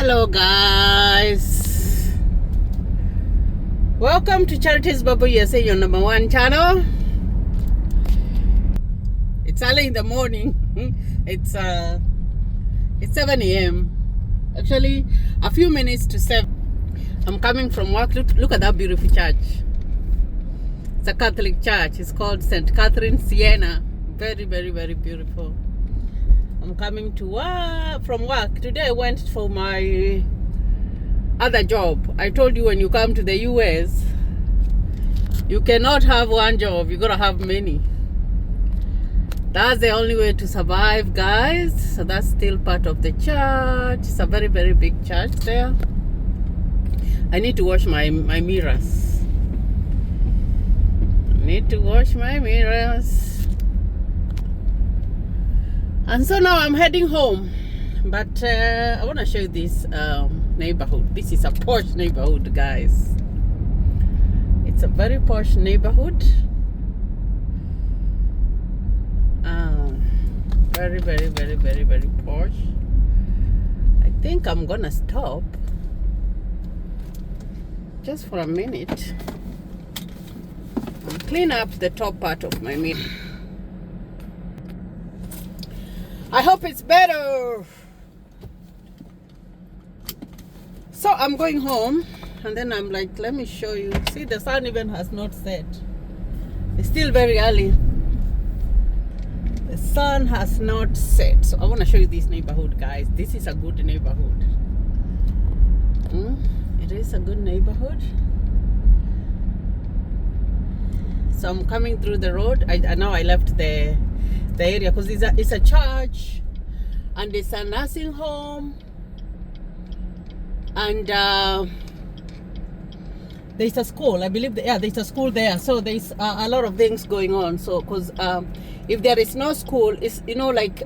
Hello guys, welcome to Charities Babu USA, your number one channel. It's early in the morning. It's 7 a.m. Actually a few minutes to 7. I'm coming from work. Look at that beautiful church. It's a Catholic church. It's called St. Catherine Siena. Very, very, very beautiful. I'm coming to work from work. Today I went for my other job. I told you when you come to the US, you cannot have one job. You gotta have many. That's the only way to survive, guys. So that's still part of the church. It's a very, very big church there. I need to wash my mirrors. I need to wash my mirrors. And so now I'm heading home, but I want to show you this neighborhood. This is a posh neighborhood, guys. It's a very posh neighborhood. Very, very, very, very, very posh. I think I'm gonna stop just for a minute and clean up the top part of my mirror. I hope it's better. So I'm going home and then I'm like, let me show you. See, the sun even has not set. It's still very early. The sun has not set. So I want to show you this neighborhood, guys. This is a good neighborhood. It is a good neighborhood. So I'm coming through the road. I know I left the area because it's a church and it's a nursing home and there's a school. I believe there's a school there, so there's a lot of things going on. So because if there is no school, it's like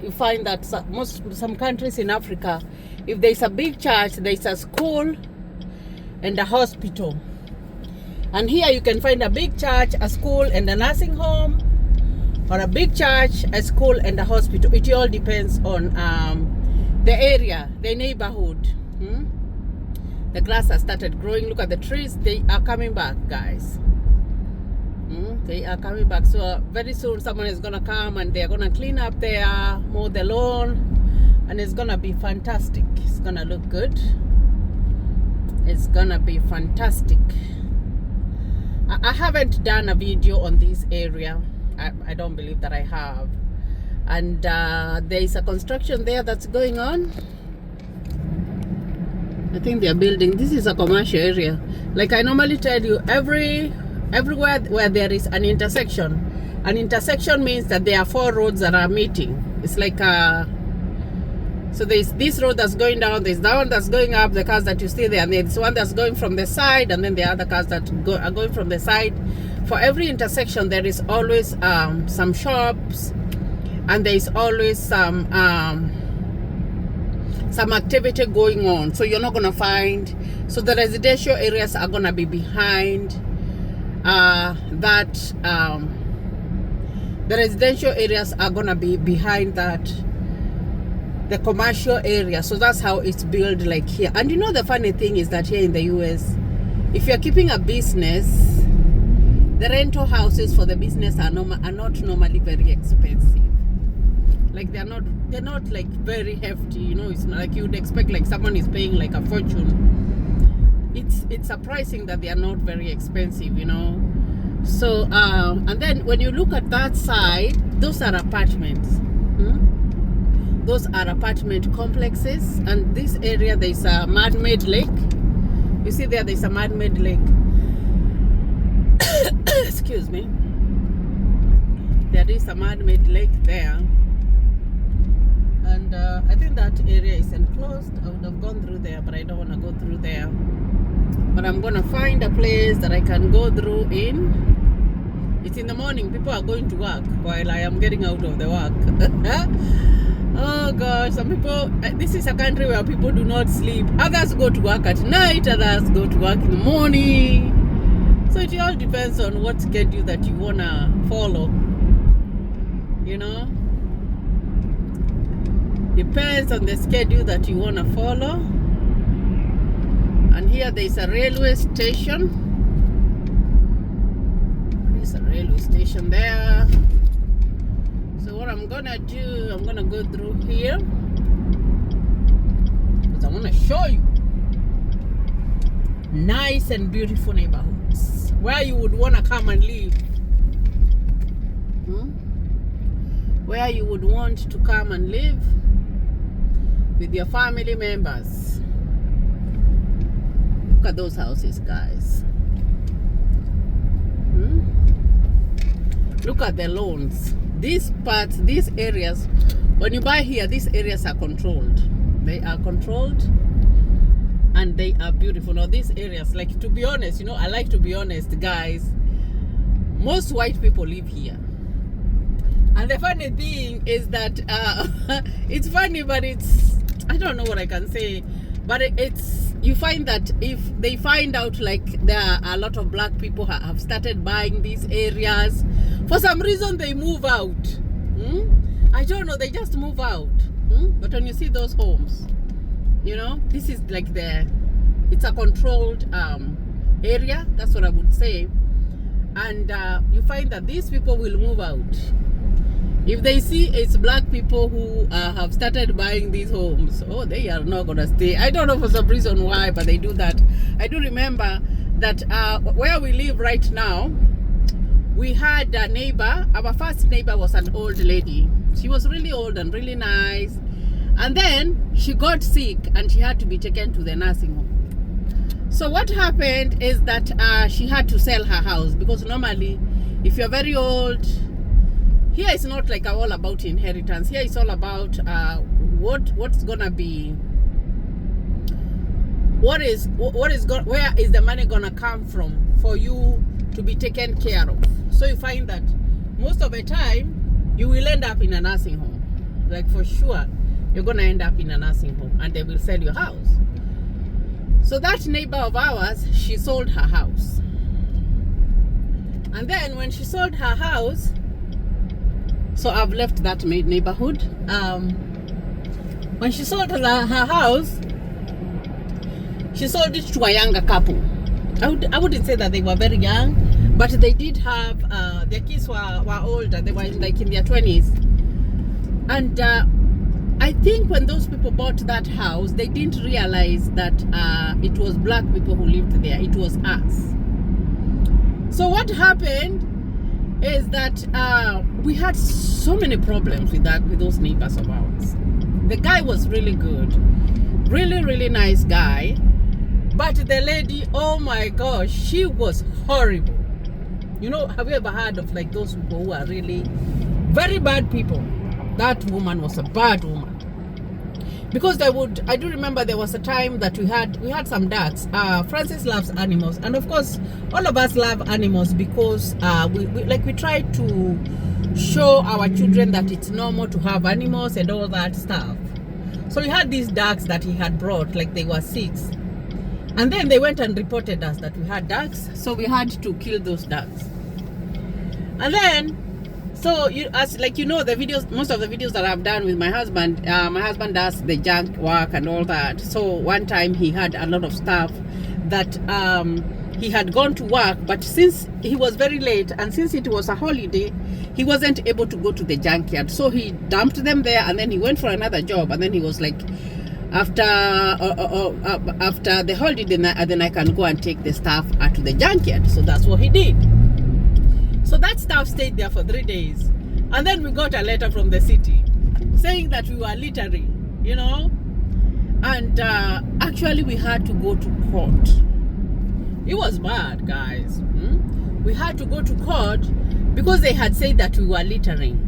you find that some countries in Africa, if there's a big church, there's a school and a hospital. And here you can find a big church, a school and a nursing home, or a big church, a school and a hospital. It all depends on the area, the neighborhood. The grass has started growing. Look at the trees. They are coming back, guys. They are coming back. So very soon someone is gonna come and they're gonna clean up there, mow the lawn, and it's gonna be fantastic. It's gonna look good. It's gonna be fantastic. I haven't done a video on this area. I don't believe that I have. And there is a construction there that's going on. I think they're building. This is a commercial area. Like I normally tell you, everywhere where there is an intersection means that there are 4 roads that are meeting. It's like so there's this road that's going down, there's that one that's going up, the cars that you see there, and there's one that's going from the side, and then the other cars that are going from the side. For every intersection there is always some shops, and there is always some activity going on. So you're not gonna find, so the residential areas are gonna be behind the residential areas are gonna be behind the commercial area. So that's how it's built, like here. And the funny thing is that here in the US, if you're keeping a business, the rental houses for the business are not normally very expensive. Like they're not like very hefty, it's not like you would expect like someone is paying like a fortune. It's surprising that they are not very expensive, So and then when you look at that side, those are apartments. Those are apartment complexes, and this area there's a man-made lake. You see there's a man-made lake. Excuse me. There is a man-made lake there, and I think that area is enclosed. I would have gone through there, but I don't want to go through there. But I'm gonna find a place that I can go through in. It's in the morning. People are going to work while I am getting out of the work. Oh gosh, some people, this is a country where people do not sleep. Others go to work at night, others go to work in the morning. So it all depends on what schedule that you wanna follow. Depends on the schedule that you want to follow. And here there is a railway station. There's a railway station there. So what I'm gonna do, I'm gonna go through here because I want to show you nice and beautiful neighborhoods where you would want to come and live. Where you would want to come and live with your family members. Look at those houses, guys. Look at the lawns. These parts, these areas, when you buy here, these areas are controlled. They are controlled and they are beautiful. Now these areas, like, to be honest, you know, I like to be honest, guys, most white people live here. And the funny thing is that it's funny, but it's, I don't know what I can say, but it's, you find that if they find out like there are a lot of black people have started buying these areas, for some reason they move out. I don't know, they just move out. But when you see those homes, you know, this is like it's a controlled area, that's what I would say. And you find that these people will move out if they see it's black people who have started buying these homes. Oh, they are not gonna stay. I don't know for some reason why, but they do that. I do remember that where we live right now, we had a neighbor. Our first neighbor was an old lady. She was really old and really nice, and then she got sick and she had to be taken to the nursing home. So what happened is that she had to sell her house, because normally if you're very old, here it's not like all about inheritance. Here it's all about what's gonna be, where is the money gonna come from for you to be taken care of. So you find that most of the time you will end up in a nursing home. Like, for sure you're gonna end up in a nursing home, and they will sell your house. So that neighbor of ours, she sold her house, and then when she sold her house, so I've left that neighborhood. When she sold her house, she sold it to a younger couple. I wouldn't say that they were very young, but they did have, their kids were older. They were like in their 20s. And I think when those people bought that house, they didn't realize that it was black people who lived there. It was us. So what happened is that we had so many problems with those neighbors of ours. The guy was really good, really, really nice guy, but the lady, oh my gosh, she was horrible. You know, have you ever heard of like those people who are really very bad people? That woman was a bad woman, because I do remember there was a time that we had some ducks. Francis loves animals, and of course all of us love animals, because we try to show our children that it's normal to have animals and all that stuff. So we had these ducks that he had brought, like they were 6, and then they went and reported us that we had ducks, so we had to kill those ducks. And then, so the videos, most of the videos that I've done with my husband does the junk work and all that. So one time he had a lot of stuff that he had gone to work, but since he was very late and since it was a holiday, he wasn't able to go to the junkyard. So he dumped them there, and then he went for another job, and then he was like, after the holiday, then I can go and take the stuff to the junkyard. So that's what he did. So that stuff stayed there for 3 days, and then we got a letter from the city saying that we were littering, you know, and actually we had to go to court. It was bad, guys. We had to go to court because they had said that we were littering.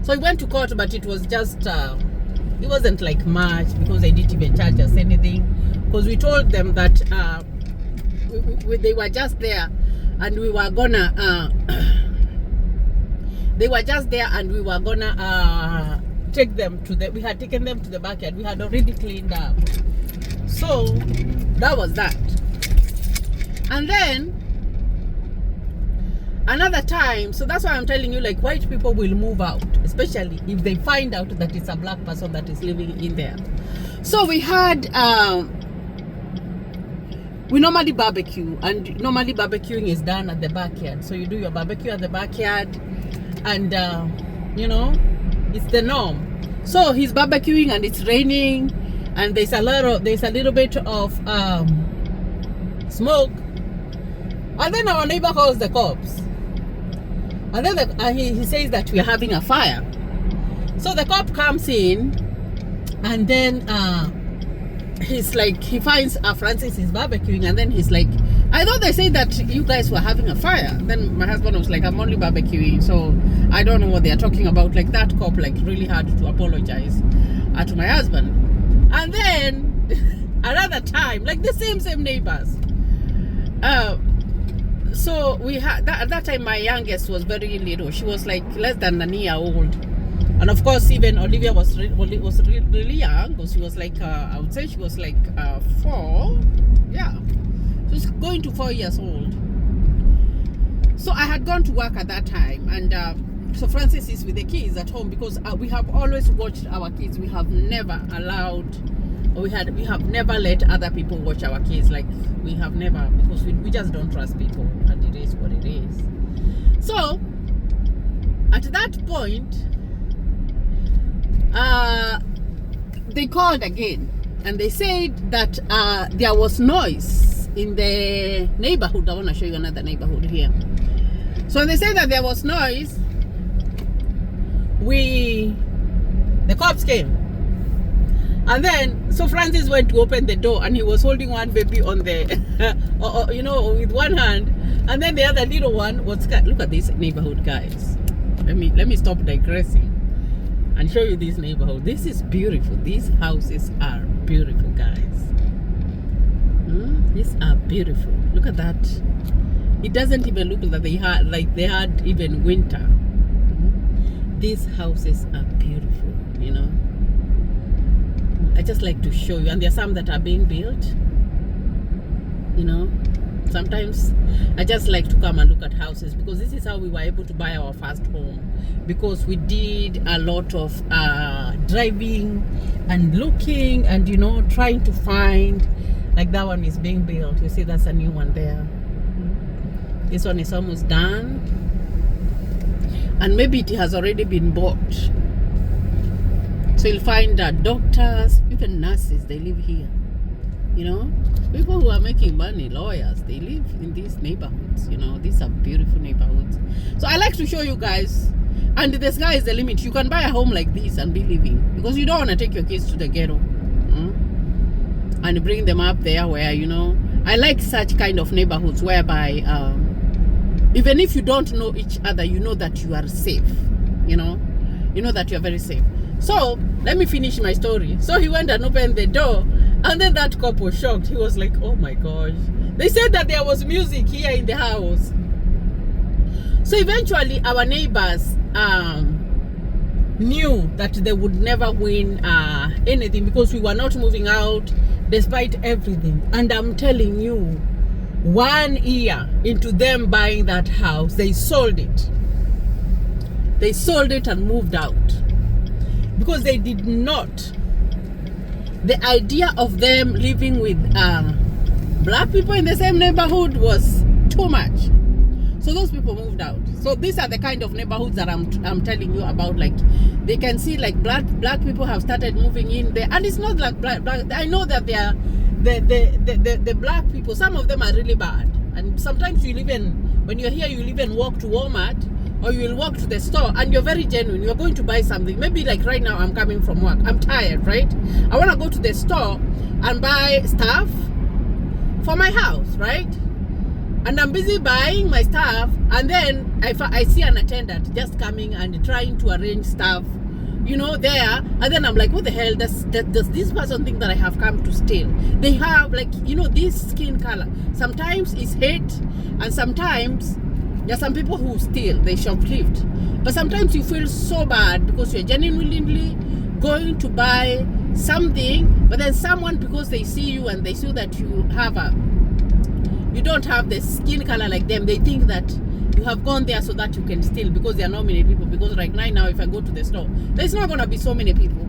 So we went to court, but it was just it wasn't like much, because they didn't even charge us anything, because we told them that they were just there and we were gonna they were just there and we were gonna take them to we had taken them to the backyard. We had already cleaned up. So that was that. And then another time, so that's why I'm telling you, like, white people will move out, especially if they find out that it's a black person that is living in there. So we had we normally barbecue, and normally barbecuing is done at the backyard. So you do your barbecue at the backyard, and you know, it's the norm. So he's barbecuing and it's raining, and there's a little bit of smoke, and then our neighbor calls the cops. And then he says that we are having a fire. So the cop comes in, and then he's like, he finds Francis is barbecuing, and then he's like, I thought they said that you guys were having a fire. Then my husband was like, I'm only barbecuing, so I don't know what they are talking about. Like, that cop like really had to apologize to my husband. And then another time, like the same neighbors. So we had at that time, my youngest was very little. She was like less than a year old, and of course even Olivia was really young, because she was like I would say she was like 4, yeah, she was going to 4 years old. So I had gone to work at that time, and so Francis is with the kids at home, because we have always watched our kids. We have never allowed, we have never let other people watch our kids. Like, we have never, because we just don't trust people, and it is what it is. So at that point, they called again, and they said that there was noise in the neighborhood. I want to show you another neighborhood here. So they said that there was noise. The cops came. And then, so Francis went to open the door, and he was holding one baby on the, you know, with one hand, and then the other little one was. Look at this neighborhood, guys. Let me stop digressing and show you this neighborhood. This is beautiful. These houses are beautiful, guys. These are beautiful. Look at that. It doesn't even look like they had even winter. These houses are beautiful, you know. I just like to show you, and there are some that are being built, you know. Sometimes I just like to come and look at houses, because this is how we were able to buy our first home, because we did a lot of driving and looking, and you know, trying to find. Like, that one is being built. You see, that's a new one there. This one is almost done, and maybe it has already been bought. So you'll find that doctors, even nurses, they live here. You know, people who are making money, lawyers, they live in these neighborhoods. You know, these are beautiful neighborhoods. So I like to show you guys, and the sky is the limit. You can buy a home like this and be living, because you don't want to take your kids to the ghetto and bring them up there where, you know, I like such kind of neighborhoods whereby even if you don't know each other, you know that you are safe. You know that you are very safe. So let me finish my story. So he went and opened the door, and then that cop was shocked. He was like, oh my gosh. They said that there was music here in the house. So eventually our neighbors knew that they would never win anything, because we were not moving out despite everything. And I'm telling you, 1 year into them buying that house, they sold it. They sold it and moved out, because they did not. The idea of them living with black people in the same neighborhood was too much. So those people moved out. So these are the kind of neighborhoods that I'm telling you about. Like, they can see, like, black people have started moving in there, and it's not like black. I know that they are the black people. Some of them are really bad, and sometimes you even, when you're here, you'll even walk to Walmart, or you will walk to the store, and you're very genuine. You're going to buy something. Maybe like right now, I'm coming from work. I'm tired, right? I want to go to the store and buy stuff for my house, right? And I'm busy buying my stuff, and then I see an attendant just coming and trying to arrange stuff, you know, there. And then I'm like, what the hell does this person think that I have come to steal? They have, like, you know, this skin color. Sometimes it's hate, and sometimes there are some people who steal, they shoplift. But sometimes you feel so bad because you're genuinely going to buy something, but then someone, because they see you and they see that you don't have the skin color like them, they think that you have gone there so that you can steal, because there are not many people. Because right now, if I go to the store, there's not going to be so many people.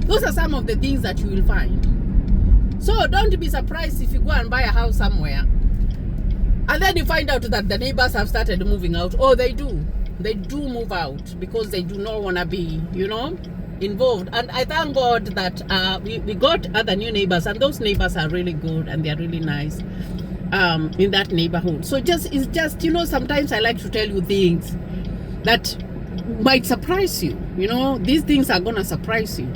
Those are some of the things that you will find. So don't be surprised if you go and buy a house somewhere and then you find out that the neighbors have started moving out. Oh, they do move out because they do not want to be, you know, involved. And I thank God that we got other new neighbors, and those neighbors are really good and they're really nice in that neighborhood. So it's just, you know, sometimes I like to tell you things that might surprise you. You know, these things are gonna surprise you.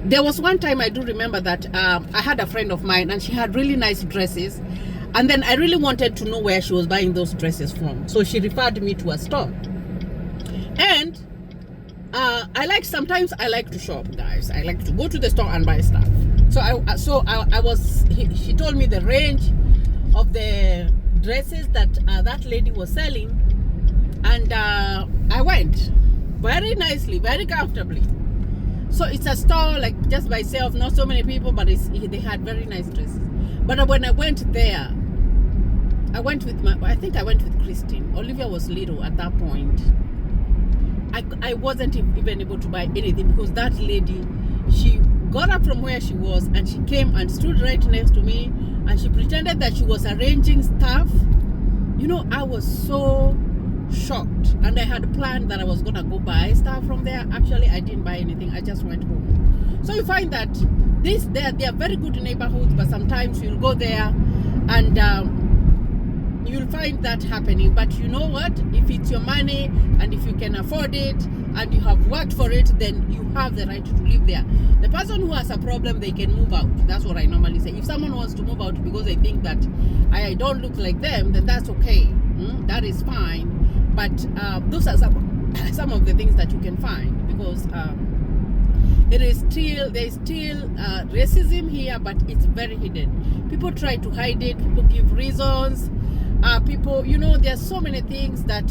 There was one time I do remember that I had a friend of mine, and she had really nice dresses, and then I really wanted to know where she was buying those dresses from. So she referred me to a store. And sometimes I like to shop, guys. I like to go to the store and buy stuff. She told me the range of the dresses that that lady was selling, and I went very nicely, very comfortably. So it's a store like just by itself, not so many people, but they had very nice dresses. But when I went there, I went with I think I went with Christine. Olivia was little at that point. I wasn't even able to buy anything, because that lady, she got up from where she was and she came and stood right next to me, and she pretended that she was arranging stuff. You know, I was so shocked, and I had planned that I was gonna go buy stuff from there. Actually, I didn't buy anything. I just went home. So you find that they are very good neighborhoods, but sometimes you'll go there and you'll find that happening. But you know what? If it's your money and if you can afford it and you have worked for it, then you have the right to live there. The person who has a problem, they can move out. That's what I normally say. If someone wants to move out because they think that I don't look like them, then that's okay. That is fine. But those are some of the things that you can find, because there's still racism here, but it's very hidden. People try to hide it. People give reasons. People, you know, there's so many things that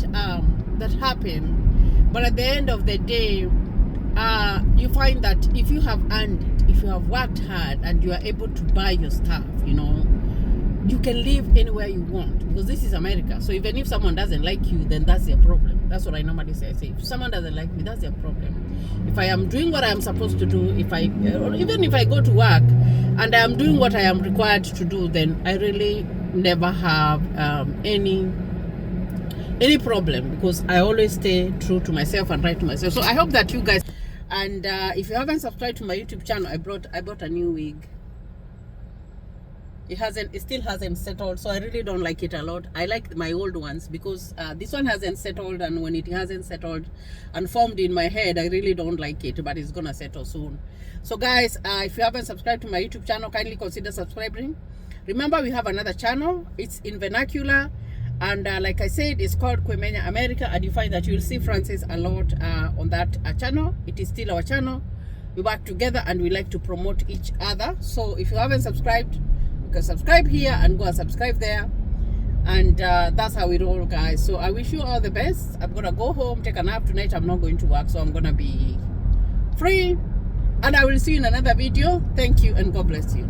happen. But at the end of the day, you find that if you have earned it, if you have worked hard and you are able to buy your stuff, you know, you can live anywhere you want, because this is America. So even if someone doesn't like you, then that's their problem. That's what I normally say. I say, if someone doesn't like me, that's their problem. If I am doing what I am supposed to do, even if I go to work and I am doing what I am required to do, then I really never have any problem, because I always stay true to myself and right to myself. So I hope that you guys, and if you haven't subscribed to my YouTube channel, I bought a new wig. It still hasn't settled, so I really don't like it a lot. I like my old ones, because this one hasn't settled, and when it hasn't settled and formed in my head, I really don't like it, but it's gonna settle soon. So guys, if you haven't subscribed to my YouTube channel, kindly consider subscribing. Remember, we have another channel. It's in vernacular, and like I said, it's called Kwemenya America, and you find that you'll see Francis a lot on that channel. It is still our channel. We work together and we like to promote each other. So if you haven't subscribed, you can subscribe here and go and subscribe there, and that's how we roll, guys. So I wish you all the best. I'm gonna go home, take a nap tonight. I'm not going to work, so I'm gonna be free, and I will see you in another video. Thank you, and God bless you.